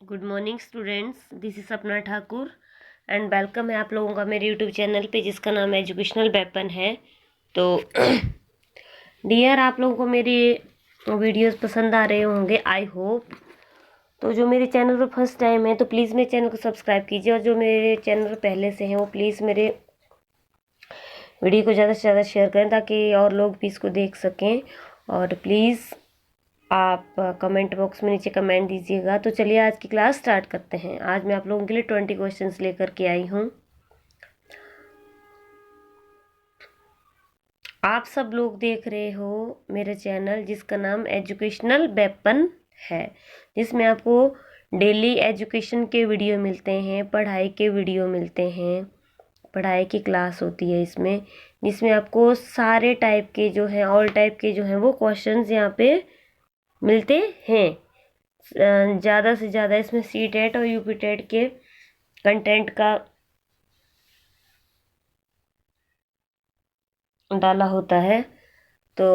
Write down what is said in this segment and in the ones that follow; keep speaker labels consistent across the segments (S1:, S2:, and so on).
S1: Good morning students, this is सपना Thakur and welcome है आप लोगों का मेरे यूट्यूब चैनल पे जिसका नाम एजुकेशनल वेपन है। तो डियर, आप लोगों को मेरी वीडियोस पसंद आ रहे होंगे, आई होप। तो जो मेरे चैनल पर फर्स्ट टाइम है तो प्लीज़ मेरे चैनल को सब्सक्राइब कीजिए, और जो मेरे चैनल पर पहले से हैं वो प्लीज़ मेरे वीडियो को ज़्यादा से ज़्यादा शेयर करें ताकि और लोग भी इसको देख सकें। और प्लीज़ आप कमेंट बॉक्स में नीचे कमेंट दीजिएगा। तो चलिए आज की क्लास स्टार्ट करते हैं। आज मैं आप लोगों के लिए 20 क्वेश्चंस लेकर के आई हूँ। आप सब लोग देख रहे हो मेरे चैनल जिसका नाम एजुकेशनल वेपन है, जिसमें आपको डेली एजुकेशन के वीडियो मिलते हैं, पढ़ाई के वीडियो मिलते हैं, पढ़ाई की क्लास होती है इसमें, जिसमें आपको सारे टाइप के जो हैं, ऑल टाइप के जो हैं वो क्वेश्चंस यहाँ पे मिलते हैं। ज़्यादा से ज़्यादा इसमें सी टेट और यूपी टेट के कंटेंट का डाला होता है। तो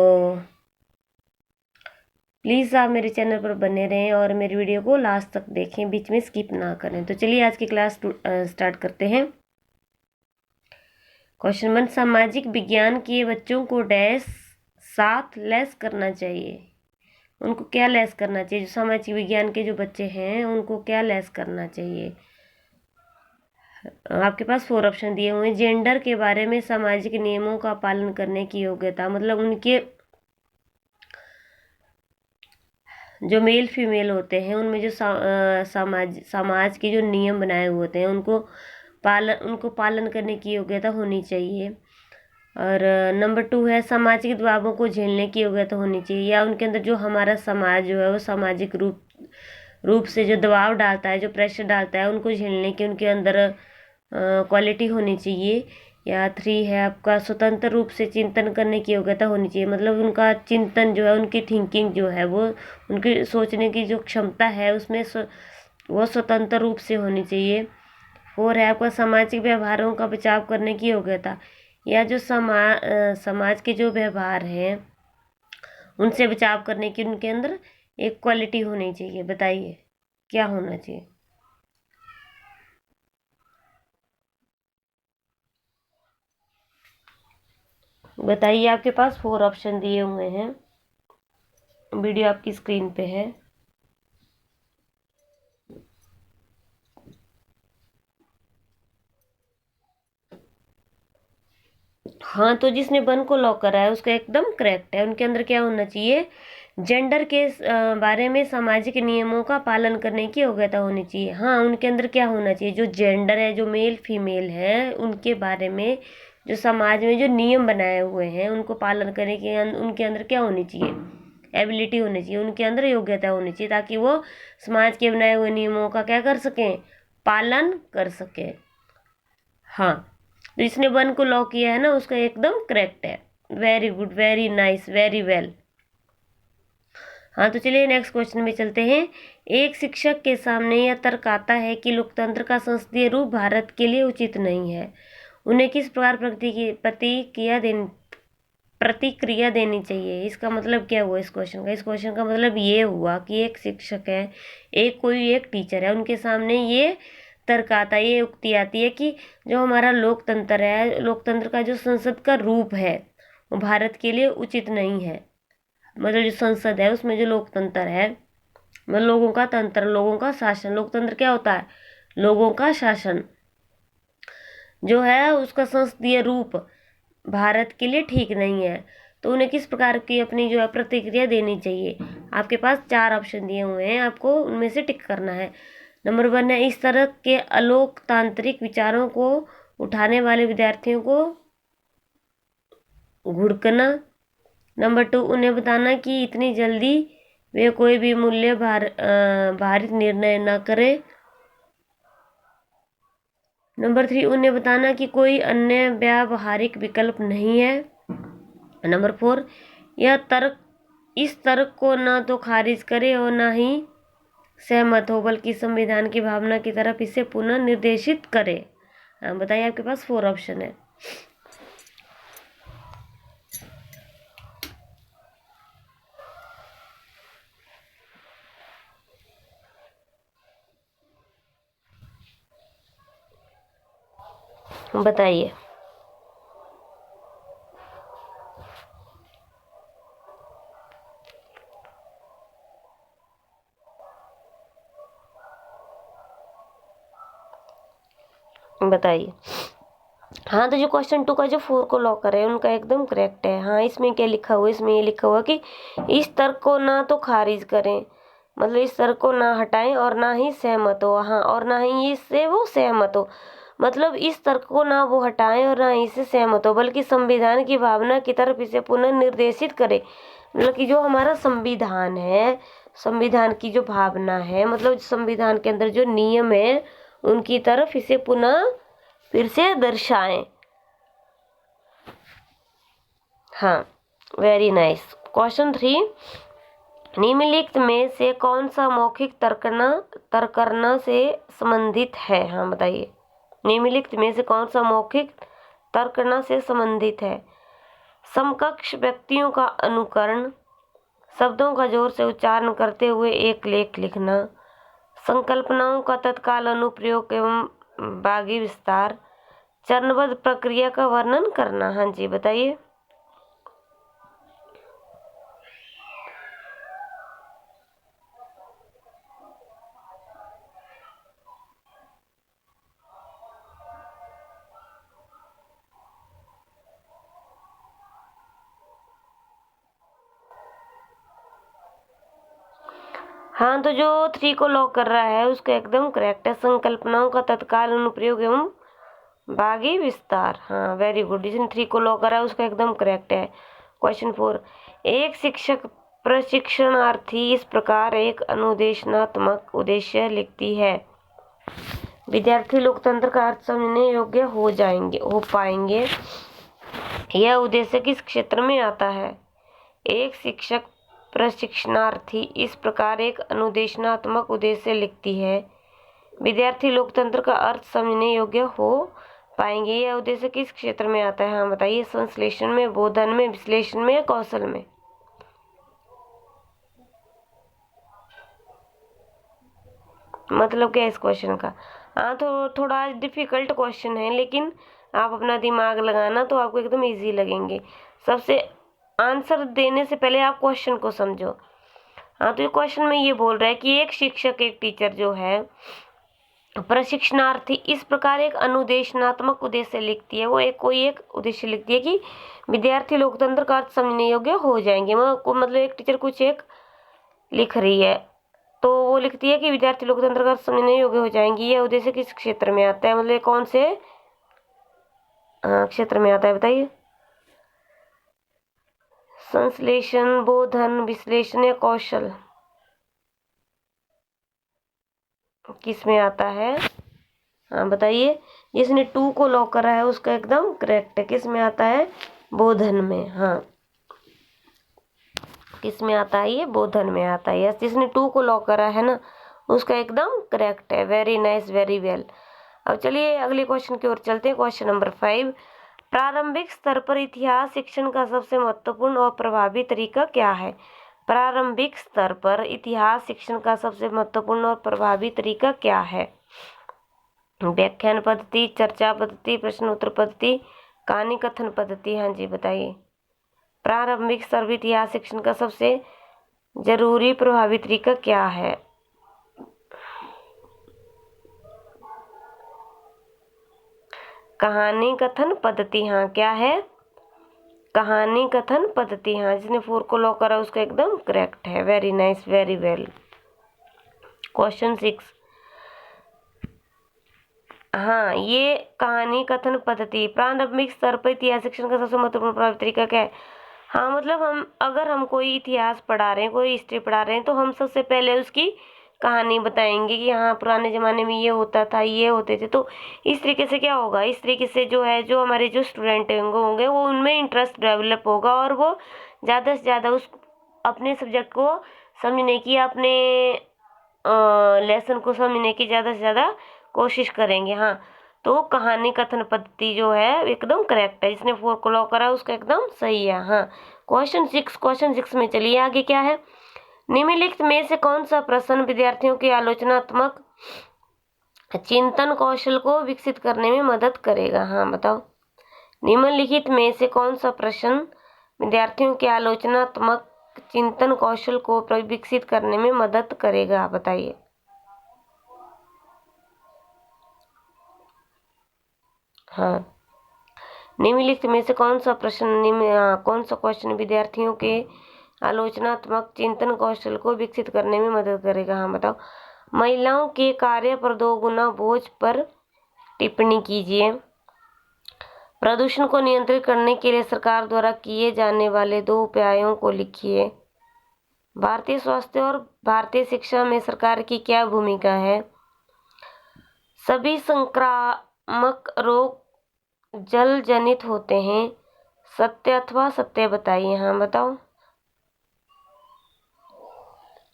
S1: प्लीज़ आप मेरे चैनल पर बने रहें और मेरी वीडियो को लास्ट तक देखें, बीच में स्किप ना करें। तो चलिए आज की क्लास स्टार्ट करते हैं। क्वेश्चन 1, सामाजिक विज्ञान के बच्चों को डैश साथ लेस करना चाहिए। उनको क्या लेस करना चाहिए? जो सामाजिक विज्ञान के जो बच्चे हैं उनको क्या लेस करना चाहिए? आपके पास 4 ऑप्शन दिए हुए हैं। जेंडर के बारे में सामाजिक नियमों का पालन करने की योग्यता, मतलब उनके जो मेल फीमेल होते हैं उनमें जो समाज के जो नियम बनाए हुए होते हैं उनको पालन करने की योग्यता होनी चाहिए। और नंबर 2 है सामाजिक दबावों को झेलने की योग्यता होनी चाहिए, या उनके अंदर जो हमारा समाज जो है वो सामाजिक रूप से जो दबाव डालता है, जो प्रेशर डालता है, उनको झेलने की उनके अंदर क्वालिटी होनी चाहिए। या 3 है आपका स्वतंत्र रूप से चिंतन करने की योग्यता होनी चाहिए, मतलब उनका चिंतन जो है, उनकी थिंकिंग जो है वो, उनकी सोचने की जो क्षमता है उसमें वो स्वतंत्र रूप से होनी चाहिए। 4 है आपका सामाजिक व्यवहारों का बचाव करने की योग्यता, या जो समाज के जो व्यवहार हैं उनसे बचाव करने की उनके अंदर एक क्वालिटी होनी चाहिए। बताइए क्या होना चाहिए? बताइए, आपके पास 4 ऑप्शन दिए हुए हैं, वीडियो आपकी स्क्रीन पे है। हाँ, तो जिसने 1 को लॉक करा है उसका एकदम करेक्ट है। उनके अंदर क्या होना चाहिए? जेंडर के बारे में सामाजिक नियमों का पालन करने की योग्यता होनी चाहिए। हाँ, उनके अंदर क्या होना चाहिए? जो जेंडर है, जो मेल फीमेल है, उनके बारे में जो समाज में जो नियम बनाए हुए हैं उनको पालन करने के उनके अंदर क्या होनी चाहिए? एबिलिटी होनी चाहिए, उनके अंदर योग्यता होनी चाहिए, ताकि वो समाज के बनाए हुए नियमों का क्या कर सकें? पालन कर सकें। हाँ, तो इसने 1 को लॉक किया है ना, उसका एकदम करेक्ट है। Very good, very nice, very well. हाँ, तो चलिए नेक्स्ट क्वेश्चन में चलते हैं। एक शिक्षक के सामने यह तर्क आता है कि लोकतंत्र का संसदीय रूप भारत के लिए उचित नहीं है। उन्हें किस प्रकार प्रतिक्रिया देनी चाहिए? इसका मतलब क्या हुआ इस क्वेश्चन का? इस क्वेश्चन का मतलब ये हुआ कि एक शिक्षक है, एक टीचर है, उनके सामने ये तर्क आता है, ये उक्ति आती है कि जो हमारा लोकतंत्र है, लोकतंत्र का जो संसद का रूप है वो भारत के लिए उचित नहीं है। मतलब जो संसद है उसमें जो लोकतंत्र है, मतलब लोगों का तंत्र, लोगों का शासन। लोकतंत्र क्या होता है? लोगों का शासन। जो है उसका संसदीय रूप भारत के लिए ठीक नहीं है। तो उन्हें किस प्रकार की अपनी जो है प्रतिक्रिया देनी चाहिए? आपके पास 4 ऑप्शन दिए हुए हैं, आपको उनमें से टिक करना है। नंबर 1 है इस तरह के अलोकतांत्रिक विचारों को उठाने वाले विद्यार्थियों को घुड़कना। नंबर 2, उन्हें बताना कि इतनी जल्दी वे कोई भी मूल्य भारित निर्णय न करें। नंबर 3, उन्हें बताना कि कोई अन्य व्यावहारिक विकल्प नहीं है। नंबर 4, यह तर्क इस तर्क को न तो खारिज करे और न ही सहमत हो, बल्कि संविधान की भावना की तरफ इसे पुनः निर्देशित करे। बताइए, आपके पास 4 ऑप्शन है। बताइए। बताइए। हाँ, तो जो क्वेश्चन 2 का जो 4 को लॉकर है उनका एकदम करेक्ट है। हाँ, इसमें क्या लिखा हुआ है, इसमें ये लिखा हुआ कि इस तर्क को ना तो खारिज करें, मतलब इस तर्क को ना हटाएं और ना ही सहमत हो। हाँ, और ना ही इससे वो सहमत हो, मतलब इस तर्क को ना वो हटाएं और ना ही इससे सहमत हो, बल्कि संविधान की भावना की तरफ इसे पुनः निर्देशित करे। मतलब कि जो हमारा संविधान है, संविधान की जो भावना है, मतलब संविधान के अंदर जो नियम है उनकी तरफ इसे पुनः फिर से दर्शाएं। हाँ, वेरी नाइस। क्वेश्चन 3, निम्नलिखित में से कौन सा मौखिक तर्कना से संबंधित है? हाँ, बताइए। निम्नलिखित में से कौन सा मौखिक तर्कना से संबंधित है? समकक्ष व्यक्तियों का अनुकरण, शब्दों का जोर से उच्चारण करते हुए एक लेख लिखना, संकल्पनाओं का तत्काल अनुप्रयोग एवं बागी विस्तार, चरणबद्ध प्रक्रिया का वर्णन करना। हाँ जी, बताइए। हाँ, तो जो 3 को लॉक कर रहा है उसका एकदम करेक्ट है, संकल्पनाओं का तत्काल अनुप्रयोग एवं बागी विस्तार। हाँ, वेरी गुड। जिसने 3 को लॉक करा है उसका एकदम करेक्ट है। क्वेश्चन 4, एक शिक्षक प्रशिक्षणार्थी इस प्रकार एक अनुदेशनात्मक उद्देश्य लिखती है, विद्यार्थी लोकतंत्र का अर्थ समझने योग्य हो पाएंगे। यह उद्देश्य किस क्षेत्र में आता है? एक शिक्षक प्रशिक्षणार्थी इस प्रकार एक अनुदेशनात्मक उद्देश्य लिखती है, विद्यार्थी लोकतंत्र का अर्थ समझने योग्य हो पाएंगे। यह उद्देश्य किस क्षेत्र में आता है? हाँ, बताइए। संश्लेषण में, बोधन में, विश्लेषण में या कौशल में? मतलब क्या है इस क्वेश्चन का? हाँ, तो थोड़ा डिफिकल्ट क्वेश्चन है, लेकिन आप अपना दिमाग लगाना तो आपको एकदम इजी लगेंगे। सबसे आंसर देने से पहले आप क्वेश्चन को समझो। हाँ, तो ये क्वेश्चन में ये बोल रहा है कि एक शिक्षक, एक टीचर जो है, प्रशिक्षणार्थी इस प्रकार एक अनुदेशनात्मक उद्देश्य लिखती है, वो कोई एक उद्देश्य लिखती है कि विद्यार्थी लोकतंत्र का अर्थ समझने योग्य हो जाएंगे। मतलब एक टीचर कुछ एक लिख रही है, तो वो लिखती है कि विद्यार्थी लोकतंत्र का अर्थ समझने योग्य हो जाएंगी। यह उद्देश्य किस क्षेत्र में आता है? मतलब कौन से क्षेत्र में आता है, बताइए। संश्लेषण, बोधन, विश्लेषण या कौशल, किस में आता है? हाँ, बताइए। जिसने 2 को लॉक करा है उसका एकदम करेक्ट है। किस में आता है? बोधन में। हाँ, किस में आता है? ये बोधन में आता है। यस, जिसने 2 को लॉक करा है ना उसका एकदम करेक्ट है। Very nice, very well. अब चलिए अगले क्वेश्चन की ओर चलते हैं। क्वेश्चन नंबर 5, प्रारंभिक स्तर पर इतिहास शिक्षण का सबसे महत्वपूर्ण और प्रभावी तरीका क्या है? प्रारंभिक स्तर पर इतिहास शिक्षण का सबसे महत्वपूर्ण और प्रभावी तरीका क्या है? व्याख्यान पद्धति, चर्चा पद्धति, प्रश्न उत्तर पद्धति, कहानी कथन पद्धति। हाँ जी, बताइए। प्रारंभिक स्तर पर इतिहास शिक्षण का सबसे जरूरी प्रभावी तरीका क्या है? कहानी कथन पद्धति। हाँ, क्या है? कहानी कथन पद्धति। हाँ, जिसने 4 को लॉक करा उसका एकदम करेक्ट है। Very nice, very well. Question 6, हाँ, ये कहानी कथन पद्धति प्रारंभिक स्तर पर इतिहास शिक्षण का सबसे महत्वपूर्ण प्रभावी तरीका क्या है? हाँ, मतलब हम कोई इतिहास पढ़ा रहे हैं, कोई हिस्ट्री पढ़ा रहे हैं, तो हम सबसे पहले उसकी कहानी बताएंगे कि हाँ, पुराने ज़माने में ये होता था, ये होते थे। तो इस तरीके से क्या होगा, इस तरीके से जो है, जो हमारे जो स्टूडेंट होंगे वो उनमें इंटरेस्ट डेवलप होगा और वो ज़्यादा से ज़्यादा उस अपने सब्जेक्ट को समझने की, अपने लेसन को समझने की ज़्यादा से ज़्यादा कोशिश करेंगे। हाँ, तो कहानी कथन पद्धति जो है एकदम करेक्ट है। जिसने 4 को लॉक करा उसका एकदम सही है। हाँ, क्वेश्चन 6 में चलिए आगे क्या है। निम्नलिखित में से कौन सा प्रश्न विद्यार्थियों की आलोचनात्मक चिंतन कौशल को विकसित करने में मदद करेगा। हाँ बताओ, निम्नलिखित में से कौन सा प्रश्न विद्यार्थियों के आलोचनात्मक चिंतन कौशल को विकसित करने में मदद करेगा, बताइए। हाँ, निम्नलिखित में से कौन सा क्वेश्चन विद्यार्थियों के आलोचनात्मक चिंतन कौशल को विकसित करने में मदद करेगा। हाँ बताओ, महिलाओं के कार्य पर 2 गुना बोझ पर टिप्पणी कीजिए। प्रदूषण को नियंत्रित करने के लिए सरकार द्वारा किए जाने वाले 2 उपायों को लिखिए। भारतीय स्वास्थ्य और भारतीय शिक्षा में सरकार की क्या भूमिका है। सभी संक्रामक रोग जल जनित होते हैं, सत्य अथवा सत्य बताइए। हाँ बताओ।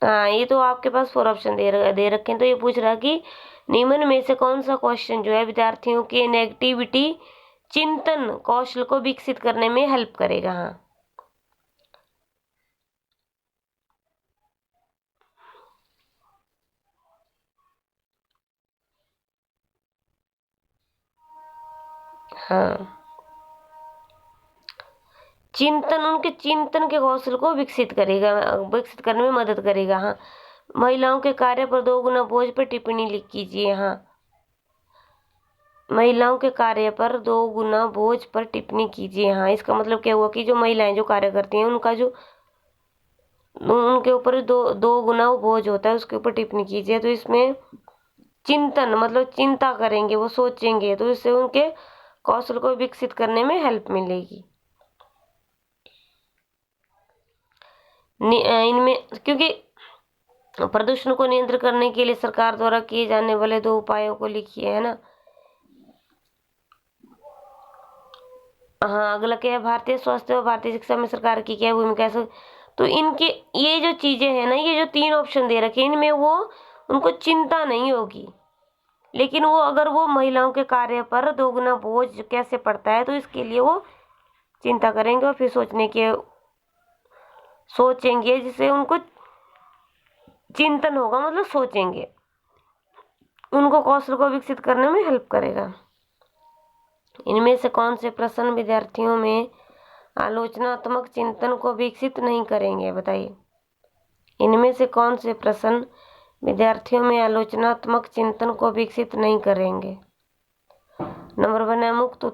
S1: हाँ, ये तो आपके पास 4 ऑप्शन दे रखे हैं, तो ये पूछ रहा कि निम्न में से कौन सा क्वेश्चन जो है विद्यार्थियों के नेगेटिविटी चिंतन कौशल को विकसित करने में हेल्प करेगा। हाँ, हाँ, चिंतन, उनके चिंतन के कौशल को विकसित करने में मदद करेगा। हाँ, महिलाओं के कार्य पर 2 गुना बोझ पर टिप्पणी लिख कीजिए। हाँ, महिलाओं के कार्य पर 2 गुना बोझ पर टिप्पणी कीजिए। हाँ, इसका मतलब क्या हुआ कि जो महिलाएं जो कार्य करती हैं उनके ऊपर दो गुना वो बोझ होता है, उसके ऊपर टिप्पणी कीजिए। तो इसमें चिंतन मतलब चिंता करेंगे, वो सोचेंगे, तो इससे उनके कौशल को विकसित करने में हेल्प मिलेगी। इनमें क्योंकि प्रदूषण को नियंत्रित करने के लिए सरकार द्वारा किए जाने वाले 2 उपायों को लिखिए, है ना। हाँ, अगला क्या है, भारतीय स्वास्थ्य और भारतीय शिक्षा में सरकार की क्या भूमिका है। तो इनके ये जो चीजें हैं ना, ये जो 3 ऑप्शन दे रखे हैं, इनमें वो उनको चिंता नहीं होगी, लेकिन वो अगर वो महिलाओं के कार्य पर 2 गुना बोझ कैसे पड़ता है, तो इसके लिए वो चिंता करेंगे और फिर सोचेंगे, जिससे उनको चिंतन होगा, मतलब सोचेंगे, उनको कौशल को विकसित करने में हेल्प करेगा। इनमें से कौन से प्रश्न विद्यार्थियों में आलोचनात्मक चिंतन को विकसित नहीं करेंगे, बताइए। इनमें से कौन से प्रश्न विद्यार्थियों में आलोचनात्मक चिंतन को विकसित नहीं करेंगे। नंबर 1 है मुक्त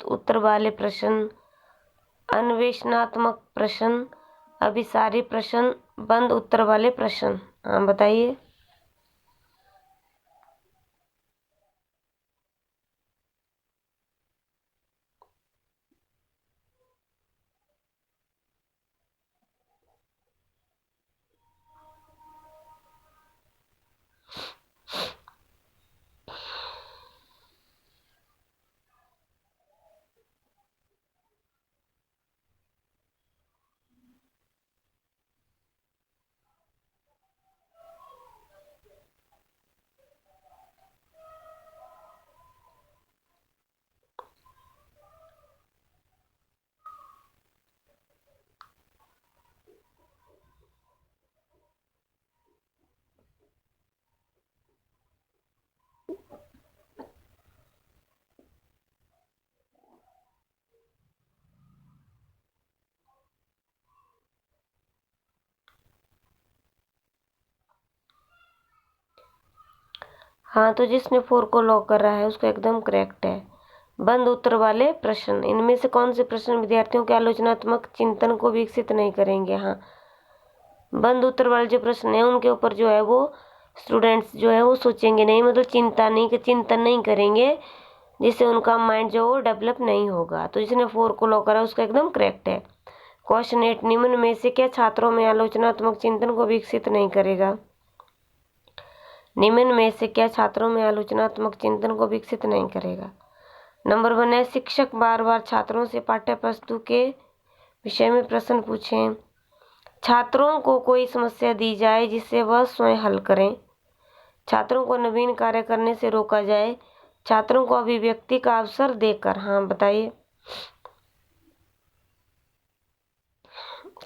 S1: उत्तर वाले प्रश्न, अन्वेषणात्मक प्रश्न, अभिसारी प्रश्न, बंद उत्तर वाले प्रश्न। हाँ बताइए। हाँ, तो जिसने 4 को लॉक कर रहा है उसको एकदम करेक्ट है। बंद उत्तर वाले प्रश्न, इनमें से कौन से प्रश्न विद्यार्थियों के आलोचनात्मक चिंतन को विकसित नहीं करेंगे। हाँ, बंद उत्तर वाले जो प्रश्न है उनके ऊपर जो है वो स्टूडेंट्स जो है वो सोचेंगे नहीं, मतलब चिंतन नहीं करेंगे, जिससे उनका माइंड जो वो डेवलप नहीं होगा। तो जिसने 4 को लॉक करा उसका एकदम करेक्ट है। क्वेश्चन 8, निम्न में से क्या छात्रों में आलोचनात्मक चिंतन को विकसित नहीं करेगा। निम्न में से क्या छात्रों में आलोचनात्मक चिंतन को विकसित नहीं करेगा। नंबर 1 है शिक्षक बार बार छात्रों से पाठ्य वस्तु के विषय में प्रश्न पूछें। छात्रों को कोई समस्या दी जाए जिसे वह स्वयं हल करें। छात्रों को नवीन कार्य करने से रोका जाए। छात्रों को अभिव्यक्ति का अवसर देकर। हाँ बताइए।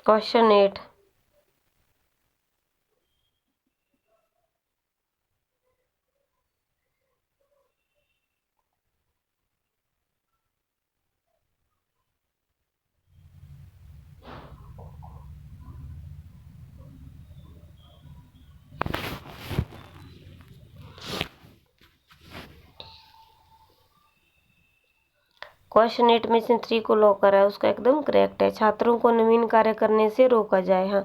S1: क्वेश्चन 8, क्वेश्चन 8 में से 3 को लॉक करा है उसका एकदम करेक्ट है। छात्रों को नवीन कार्य करने से रोका जाए, हाँ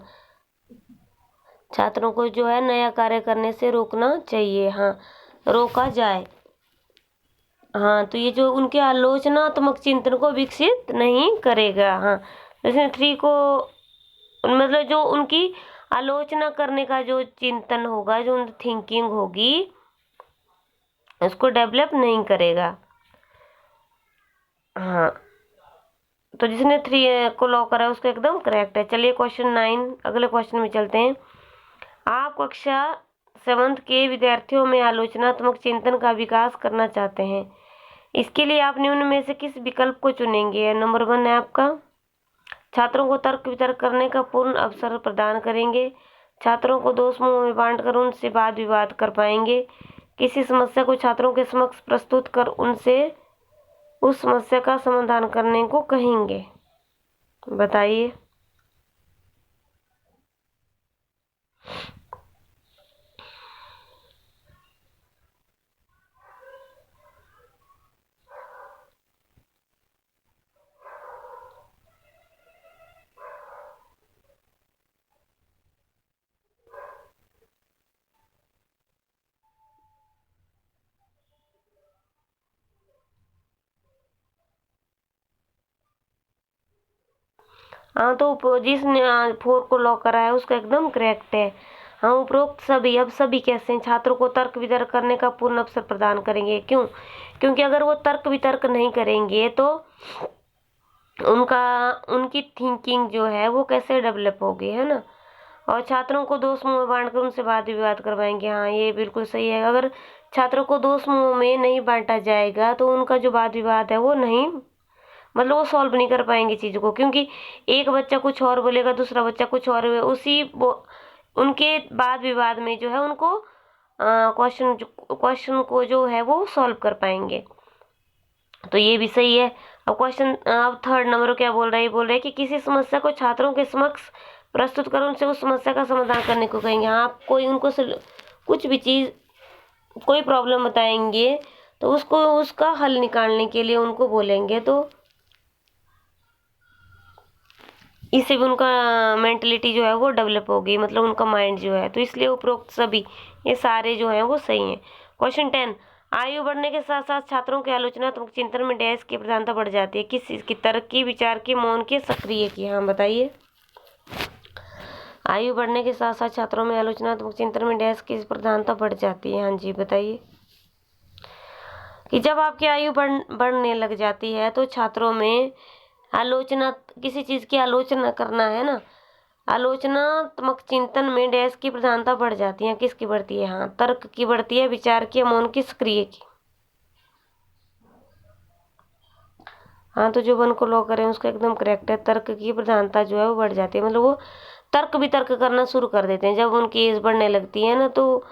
S1: छात्रों को जो है नया कार्य करने से रोकना चाहिए, हाँ रोका जाए। हाँ तो ये जो उनके आलोचनात्मक चिंतन को विकसित नहीं करेगा, हाँ जैसे 3 को मतलब जो उनकी आलोचना करने का जो चिंतन होगा, जो उनकी थिंकिंग होगी उसको डेवलप नहीं करेगा। हाँ तो जिसने 3 को लॉक करा है उसका एकदम करेक्ट है। चलिए क्वेश्चन 9 अगले क्वेश्चन में चलते हैं। आप कक्षा 7 के विद्यार्थियों में आलोचनात्मक चिंतन का विकास करना चाहते हैं। इसके लिए आप निम्न में से किस विकल्प को चुनेंगे? नंबर 1 है आपका, छात्रों को तर्क वितर्क करने का पूर्ण अवसर प्रदान करेंगे, छात्रों को 2 समूहों में बांटकर उनसे वाद विवाद कर पाएंगे, किसी समस्या को छात्रों के समक्ष प्रस्तुत कर उनसे उस समस्या का समाधान करने को कहेंगे। बताइए। हाँ तो जिसने 4 को लॉक करा है उसका एकदम करेक्ट है। हाँ उपरोक्त सभी, अब सभी कैसे हैं? छात्रों को तर्क वितर्क करने का पूर्ण अवसर प्रदान करेंगे। क्यों? क्योंकि अगर वो तर्क वितर्क नहीं करेंगे तो उनकी थिंकिंग जो है वो कैसे डेवलप होगी, है ना। और छात्रों को 2 समूह में बांटकर उनसे वाद विवाद करवाएंगे, हाँ ये बिल्कुल सही है। अगर छात्रों को 2 समूह में नहीं बांटा जाएगा तो उनका जो वाद विवाद है वो नहीं, मतलब वो सॉल्व नहीं कर पाएंगे चीज़ को, क्योंकि एक बच्चा कुछ और बोलेगा, दूसरा बच्चा कुछ और, उसी उनके वाद विवाद में जो है उनको क्वेश्चन को जो है वो सॉल्व कर पाएंगे। तो ये भी सही है। अब क्वेश्चन अब 3rd नंबर क्या बोल रहा है? ये बोल रहे हैं कि किसी समस्या को छात्रों के समक्ष प्रस्तुत कर उनसे उस समस्या का समाधान करने को कहेंगे। आप कोई उनको कुछ भी चीज़, कोई प्रॉब्लम बताएंगे तो उसको उसका हल निकालने के लिए उनको बोलेंगे, तो इससे भी उनका मेंटलिटी जो है वो डेवलप होगी, मतलब उनका माइंड जो है। तो इसलिए उपरोक्त सभी ये सारे जो हैं वो सही हैं। क्वेश्चन 10, आयु बढ़ने के साथ साथ छात्रों के आलोचनात्मक चिंतन में डैश की प्रधानता बढ़ जाती है। किस चीज़ की? तर्क की, विचार की, मौन की, सक्रिय की? हाँ बताइए। आयु बढ़ने के साथ साथ छात्रों में आलोचनात्मक चिंतन में डैश की प्रधानता बढ़ जाती है। हाँ जी बताइए। कि जब आपकी आयु बढ़ने लग जाती है तो छात्रों में आलोचना, किसी चीज़ की आलोचना करना है ना, आलोचनात्मक चिंतन में डैश की प्रधानता बढ़ जाती है। किसकी बढ़ती है? हाँ तर्क की बढ़ती है, विचार की, मौन की, सक्रिय की? हाँ तो जो 1 को लॉक करें उसका एकदम करेक्ट है। तर्क की प्रधानता जो है वो बढ़ जाती है, मतलब वो तर्क वितर्क करना शुरू कर देते हैं। जब उनकी एज बढ़ने लगती है ना तो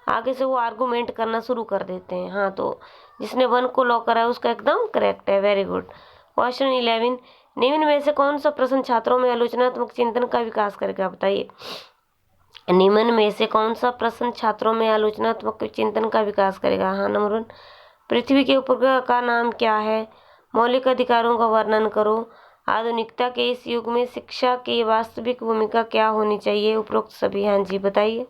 S1: आगे से वो आर्गूमेंट करना शुरू कर देते हैं। हाँ तो जिसने 1 को लॉक करा है उसका एकदम करेक्ट है, वेरी गुड। क्वेश्चन 11, निम्न में से कौन सा प्रश्न छात्रों में आलोचनात्मक चिंतन का विकास करेगा? बताइए। निम्न में से कौन सा प्रश्न छात्रों में आलोचनात्मक चिंतन का विकास करेगा? हाँ नंबर 1, पृथ्वी के उपग्रह का नाम क्या है? मौलिक अधिकारों का वर्णन करो। आधुनिकता के इस युग में शिक्षा की वास्तविक भूमिका क्या होनी चाहिए? उपरोक्त सभी। हाँ जी बताइए।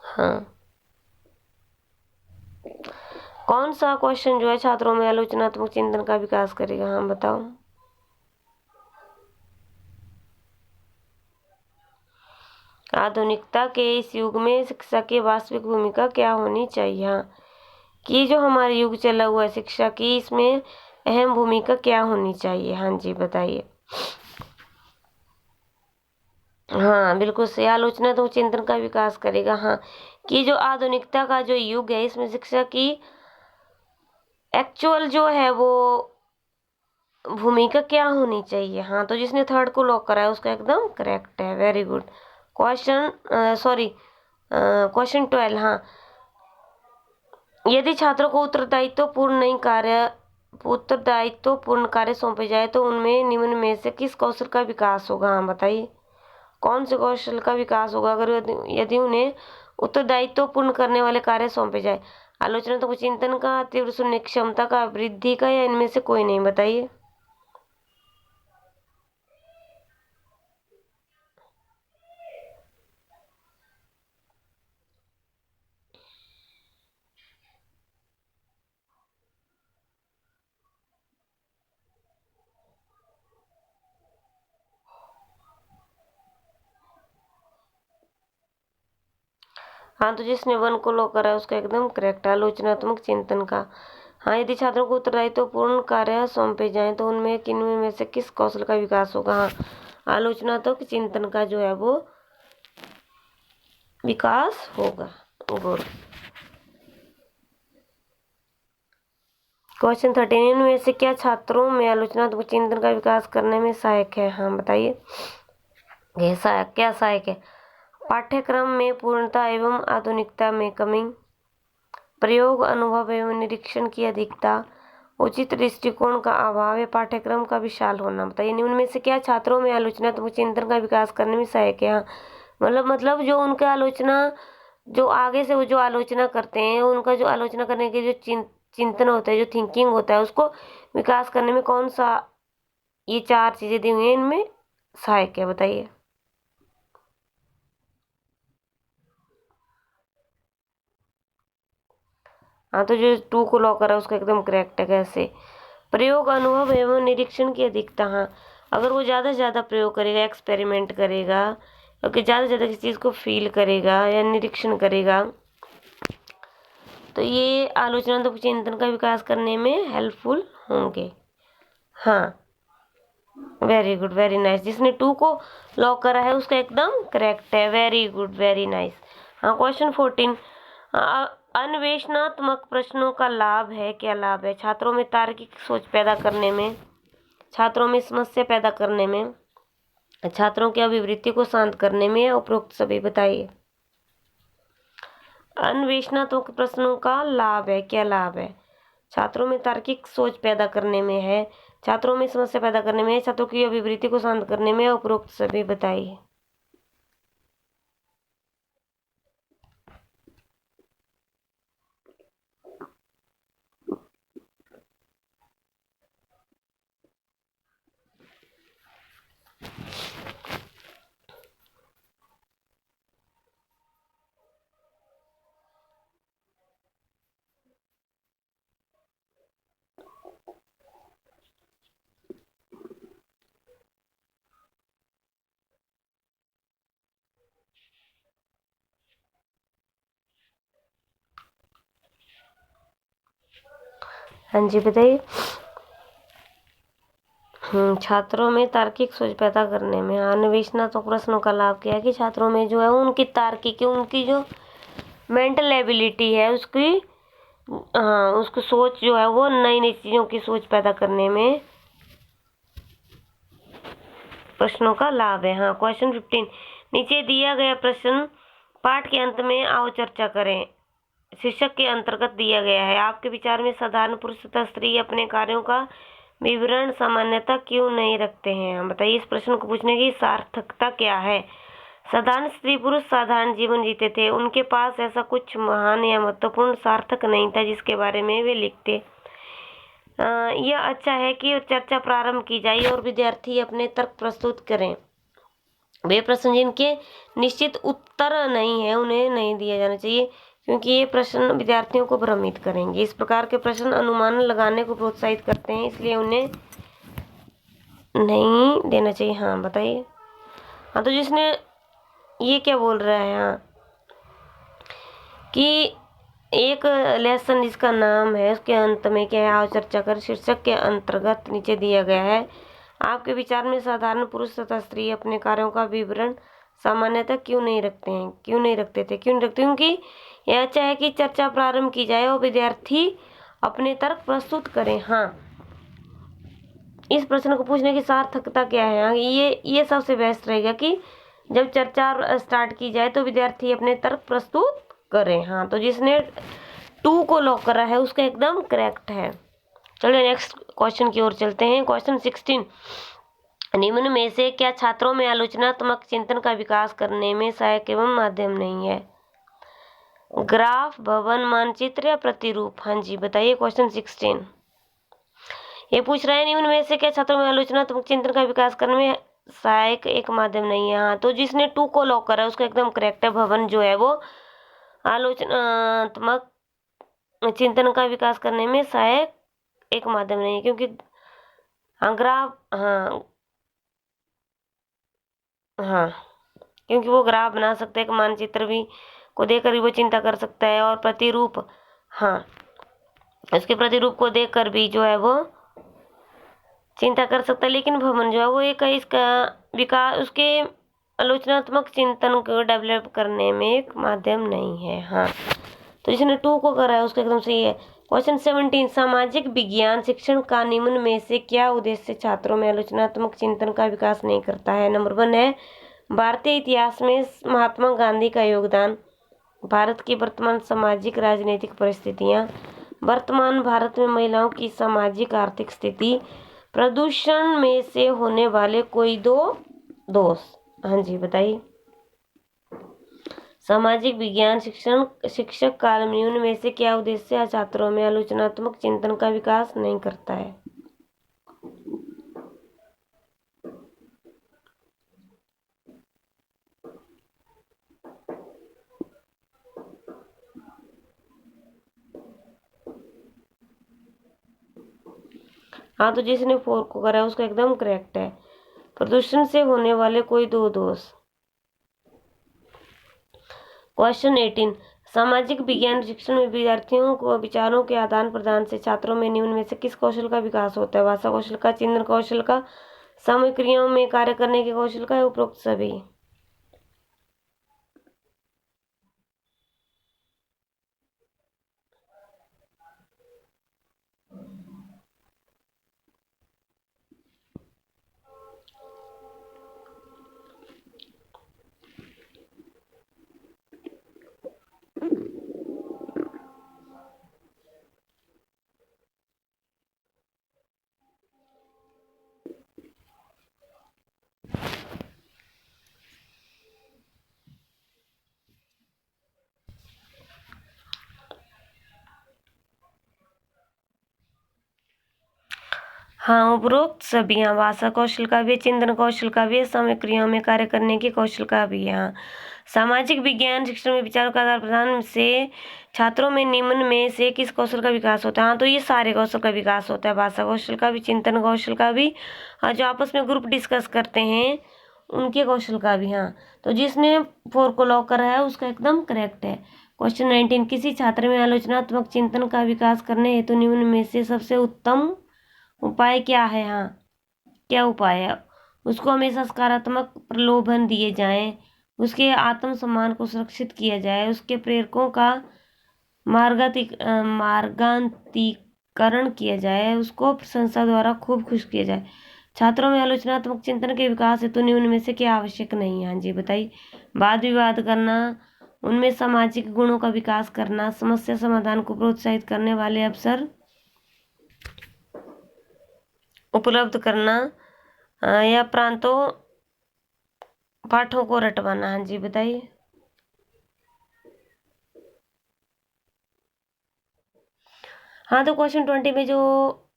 S1: हाँ कौन सा क्वेश्चन जो है छात्रों में आलोचनात्मक चिंतन का विकास करेगा? हाँ बताओ। आधुनिकता के इस युग में शिक्षा की वास्तविक भूमिका क्या होनी चाहिए? हाँ कि जो हमारा युग चला हुआ है शिक्षा की, इसमें अहम भूमिका क्या होनी चाहिए? हाँ जी बताइए। हाँ बिल्कुल सही, आलोचना तो चिंतन का विकास करेगा। हाँ कि जो आधुनिकता का जो युग है इसमें शिक्षा की एक्चुअल जो है वो भूमिका क्या होनी चाहिए? हाँ तो जिसने 3rd को लॉक करा है उसका एकदम करेक्ट है, वेरी गुड। क्वेश्चन 12, हाँ यदि छात्रों को उत्तरदायित्व पूर्ण कार्य सौंपे जाए तो उनमें निम्न में से किस कौशल का विकास होगा? हाँ बताइए। कौन से कौशल का विकास होगा अगर यदि उन्हें उत्तरदायित्व पूर्ण करने वाले कार्य सौंपे जाए? आलोचनात्मक चिंतन का, तीव्र सुनने की क्षमता का, वृद्धि का, या इनमें से कोई नहीं? बताइए। हाँ, तो जिसने वन को लॉक करा है उसका एकदम करेक्ट है, आलोचनात्मक चिंतन का। हाँ, यदि छात्रों को उत्तरदायित्व पूर्ण कार्य सौंपे जाएं तो उनमें किनमें में से किस कौशल का विकास होगा? हाँ, आलोचनात्मक चिंतन का जो है वो विकास होगा। गुड। क्वेश्चन 13 में से क्या छात्रों में आलोचनात्मक चिंतन का विकास करने में सहायक है? हाँ, बताइए। ये सहायक क्या सहायक है? पाठ्यक्रम में पूर्णता एवं आधुनिकता में कमी, प्रयोग, अनुभव एवं निरीक्षण की अधिकता, उचित दृष्टिकोण का अभाव या पाठ्यक्रम का विशाल होना। बताइए, निम्न में से क्या छात्रों में आलोचनात्मक चिंतन का विकास करने में सहायक है? हाँ, मतलब जो उनके आलोचना, जो आगे से वो जो आलोचना करते हैं, उनका जो आलोचना करने के जो चिंतन होता है, जो थिंकिंग होता है, उसको विकास करने में कौन सा ये 4 चीजें दी हुई हैं इनमें सहायक है? बताइए। हाँ, तो जो 2 को लॉक करा उसका एकदम करेक्ट है। कैसे? प्रयोग, अनुभव एवं निरीक्षण की अधिकता। हाँ, अगर वो ज़्यादा से ज़्यादा प्रयोग करेगा, एक्सपेरिमेंट करेगा, क्योंकि ज़्यादा से ज़्यादा किसी चीज़ को फील करेगा या निरीक्षण करेगा, तो ये आलोचनात्मक चिंतन का विकास करने में हेल्पफुल होंगे। हाँ, वेरी गुड, वेरी नाइस। जिसने 2 को लॉक करा है उसका एकदम करेक्ट है। Very good, very nice. हाँ, क्वेश्चन 14, अन्वेषणात्मक प्रश्नों का लाभ है। क्या लाभ है? छात्रों में तार्किक सोच पैदा करने में, छात्रों में समस्या पैदा करने में, छात्रों की अभिवृत्ति को शांत करने में, उपरोक्त सभी। बताइए। अन्वेषणात्मक प्रश्नों का लाभ है। क्या लाभ है? छात्रों में तार्किक सोच पैदा करने में है, छात्रों में समस्या पैदा करने में है, छात्रों की अभिवृत्ति को शांत करने में, उपरोक्त सभी। बताइए। हाँ जी, बताइए। छात्रों में तार्किक सोच पैदा करने में, अन्वेषणात्मक प्रश्नों का लाभ क्या है कि छात्रों में जो है उनकी तार्किक, उनकी जो मेंटल एबिलिटी है उसकी, हाँ, उसको सोच जो है वो नई नई चीज़ों की सोच पैदा करने में प्रश्नों का लाभ है। हाँ, क्वेश्चन 15, नीचे दिया गया प्रश्न पाठ के अंत में आओ चर्चा करें शीर्षक के अंतर्गत दिया गया है। आपके विचार में साधारण पुरुष तथा स्त्री अपने कार्यों का विवरण सामान्यता क्यों नहीं रखते हैं? हम बताइए, इस प्रश्न को पूछने की सार्थकता क्या है? साधारण स्त्री पुरुष साधारण जीवन जीते थे, उनके पास ऐसा कुछ महान या महत्वपूर्ण सार्थक नहीं था जिसके बारे में वे लिखते। यह अच्छा है कि चर्चा प्रारंभ की जाए और विद्यार्थी अपने तर्क प्रस्तुत करें। वे प्रश्न जिनके निश्चित उत्तर नहीं है उन्हें नहीं दिया जाना चाहिए, क्योंकि ये प्रश्न विद्यार्थियों को भ्रमित करेंगे। इस प्रकार के प्रश्न अनुमान लगाने को प्रोत्साहित करते हैं, इसलिए उन्हें नहीं देना चाहिए। हाँ, बताइए। हाँ, तो जिसने ये क्या बोल रहा है, हाँ, कि एक लेसन जिसका नाम है उसके अंत में क्या है, आओ चर्चा कर शीर्षक के अंतर्गत नीचे दिया गया है। आपके विचार में साधारण पुरुष तथा स्त्री अपने कार्यों का विवरण सामान्यतः क्यों नहीं रखते हैं? क्यों नहीं रखते थे? क्यों नहीं रखते? क्योंकि यह अच्छा है कि चर्चा प्रारंभ की जाए और विद्यार्थी अपने तर्क प्रस्तुत करें। हाँ, इस प्रश्न को पूछने की सार्थकता क्या है? हाँ, ये सबसे बेस्ट रहेगा कि जब चर्चा स्टार्ट की जाए तो विद्यार्थी अपने तर्क प्रस्तुत करें। हाँ, तो जिसने 2 को लॉक करा है उसका एकदम करेक्ट है। चलिए नेक्स्ट क्वेश्चन की ओर चलते हैं। क्वेश्चन 16, निम्न में से क्या छात्रों में आलोचनात्मक चिंतन का विकास करने में सहायक एवं माध्यम नहीं है? ग्राफ, भवन, मानचित्र या प्रतिरूप? हाँ जी बताइए। क्वेश्चन 16 ये पूछ रहा है निम्न में से क्या छात्रों में आलोचनात्मक चिंतन का विकास करने में सहायक एक माध्यम नहीं है? हाँ, तो जिसने 2 को लॉक करा है उसका एकदम करेक्ट है। भवन जो है वो आलोचनात्मक चिंतन का विकास करने में सहायक एक माध्यम नहीं है, क्योंकि हाँ ग्राफ, हाँ क्योंकि वो ग्राफ बना सकते हैं, एक मानचित्र भी को देखकर भी वो चिंता कर सकता है, और प्रतिरूप, हाँ उसके प्रतिरूप को देखकर भी जो है वो चिंता कर सकता है। लेकिन भवन जो है वो एक इसका विकास, उसके आलोचनात्मक चिंतन को डेवलप करने में एक माध्यम नहीं है। हाँ, तो जिसने 2 को करा है उसका एकदम सही है। क्वेश्चन 17 सामाजिक विज्ञान शिक्षण का निम्न में से क्या उद्देश्य छात्रों में आलोचनात्मक चिंतन का विकास नहीं करता है? नंबर 1 है भारतीय इतिहास में महात्मा गांधी का योगदान, भारत की वर्तमान सामाजिक राजनीतिक परिस्थितियाँ, वर्तमान भारत में महिलाओं की सामाजिक आर्थिक स्थिति, प्रदूषण में से होने वाले कोई 2 दोष। हाँ जी बताइए। सामाजिक विज्ञान शिक्षक काल निम्न में से क्या उद्देश्य छात्रों में आलोचनात्मक चिंतन का विकास नहीं करता है? हाँ, तो जिसने 4 को करा है उसका एकदम करेक्ट है। प्रदूषण से होने वाले कोई 2 दोष। क्वेश्चन 18 सामाजिक विज्ञान शिक्षण में विद्यार्थियों को विचारों के आदान प्रदान से छात्रों में निम्न में से किस कौशल का विकास होता है? भाषा कौशल का, चिंतन कौशल का, सामूहिक क्रियाओं में कार्य करने के कौशल का, उपरोक्त सभी? हाँ, उपरोक्त सभी। हाँ, भाषा कौशल का भी, चिंतन कौशल का भी, सामूहिक क्रियाओं में कार्य करने के कौशल का भी। हाँ, सामाजिक विज्ञान शिक्षण में विचारों का आदान प्रदान से छात्रों में निम्न में से किस कौशल का विकास होता है? हाँ, तो ये सारे कौशल का विकास होता है, भाषा कौशल का भी, चिंतन कौशल का भी, और जो आपस में ग्रुप डिस्कस करते हैं उनके कौशल का भी। हाँ, तो जिसने 4 को लॉक करा है उसका एकदम करेक्ट है। क्वेश्चन 19 किसी छात्र में आलोचनात्मक चिंतन का विकास करने हेतु निम्न में से सबसे उत्तम उपाय क्या है? हाँ, क्या उपाय है? उसको हमेशा सकारात्मक प्रलोभन दिए जाएं, उसके आत्मसम्मान को सुरक्षित किया जाए, उसके प्रेरकों का मार्गांतीकरण किया जाए, उसको संस्था द्वारा खूब खुश किया जाए। छात्रों में आलोचनात्मक चिंतन के विकास हेतु निम्न में से क्या आवश्यक नहीं है? हाँ जी बताइए। वाद विवाद करना, उनमें सामाजिक गुणों का विकास करना, समस्या समाधान को प्रोत्साहित करने वाले अवसर उपलब्ध करना, या प्रांतों पाठों को रटवाना। हाँ जी बताइए। हाँ, तो क्वेश्चन 20 में जो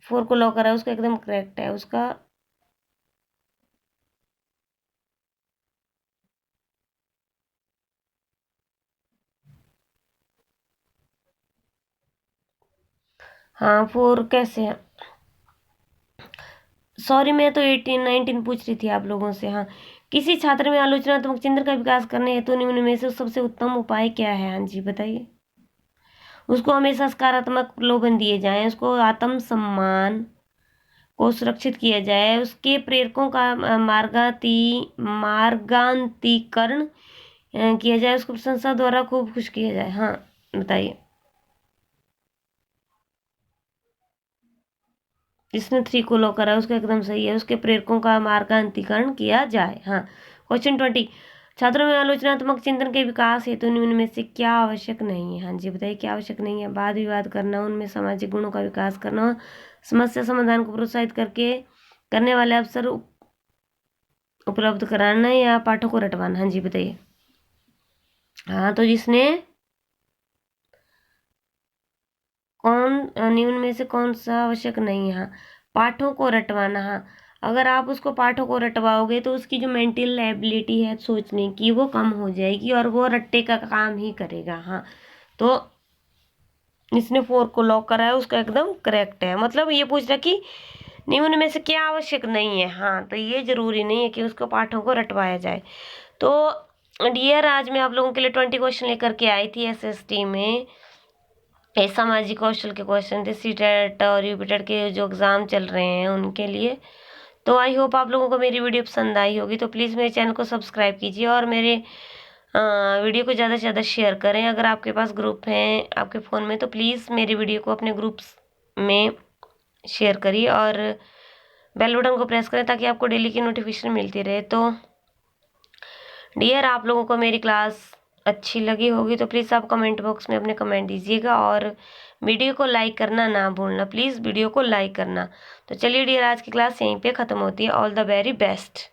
S1: 4 को लॉक करा है उसका एकदम करेक्ट है। उसका हाँ 4 कैसे है? सॉरी, मैं तो 18 19 पूछ रही थी आप लोगों से। हाँ, किसी छात्र में आलोचनात्मक चिंतन का विकास करने हेतु निम्न में से सबसे उत्तम उपाय क्या है? हाँ जी बताइए। उसको हमेशा सकारात्मक प्रलोभन दिए जाएं, उसको आत्मसम्मान को सुरक्षित किया जाए, उसके प्रेरकों का मार्गांतीकरण किया जाए, उसको प्रशंसा द्वारा खूब खुश किया जाए। हाँ बताइए। जिसने 3 को लॉक करा उसका एकदम सही है, उसके प्रेरकों का मार्गांतीकरण किया जाए। हाँ, क्वेश्चन 20 छात्रों में आलोचनात्मक चिंतन के विकास हेतु निम्न में से क्या आवश्यक नहीं है? हाँ जी बताइए, क्या आवश्यक नहीं है? वाद विवाद करना, उनमें सामाजिक गुणों का विकास करना, समस्या समाधान को प्रोत्साहित करके करने वाले अवसर उपलब्ध कराना या पाठों को रटवाना? हाँ जी बताइए। हाँ, तो जिसने निम्न में से कौन सा आवश्यक नहीं है? हाँ, पाठों को रटवाना। हाँ, अगर आप उसको पाठों को रटवाओगे तो उसकी जो मेंटल एबिलिटी है सोचने की वो कम हो जाएगी और वो रट्टे का काम ही करेगा। हाँ, तो इसने 4 को लॉक करा है, उसका एकदम करेक्ट है। मतलब ये पूछ रहा कि निम्न में से क्या आवश्यक नहीं है। हाँ, तो ये जरूरी नहीं है कि उसको पाठों को रटवाया जाए। तो डियर, आज मैं आप लोगों के लिए 20 क्वेश्चन लेकर के आई थी SST में। ये सामाजिक कौशल के क्वेश्चन थे, सीटेट और यूपीटेट के जो एग्ज़ाम चल रहे हैं उनके लिए। तो आई होप आप लोगों को मेरी वीडियो पसंद आई होगी। तो प्लीज़ मेरे चैनल को सब्सक्राइब कीजिए और मेरे वीडियो को ज़्यादा से ज़्यादा शेयर करें। अगर आपके पास ग्रुप हैं आपके फ़ोन में तो प्लीज़ मेरी वीडियो को अपने ग्रुप्स में शेयर करिए और बेल बटन को प्रेस करें ताकि आपको डेली की नोटिफिकेशन मिलती रहे। तो डियर, आप लोगों को मेरी क्लास अच्छी लगी होगी तो प्लीज़ आप कमेंट बॉक्स में अपने कमेंट दीजिएगा और वीडियो को लाइक करना ना भूलना। प्लीज़ वीडियो को लाइक करना। तो चलिए डियर, आज की क्लास यहीं पे ख़त्म होती है। All the very best.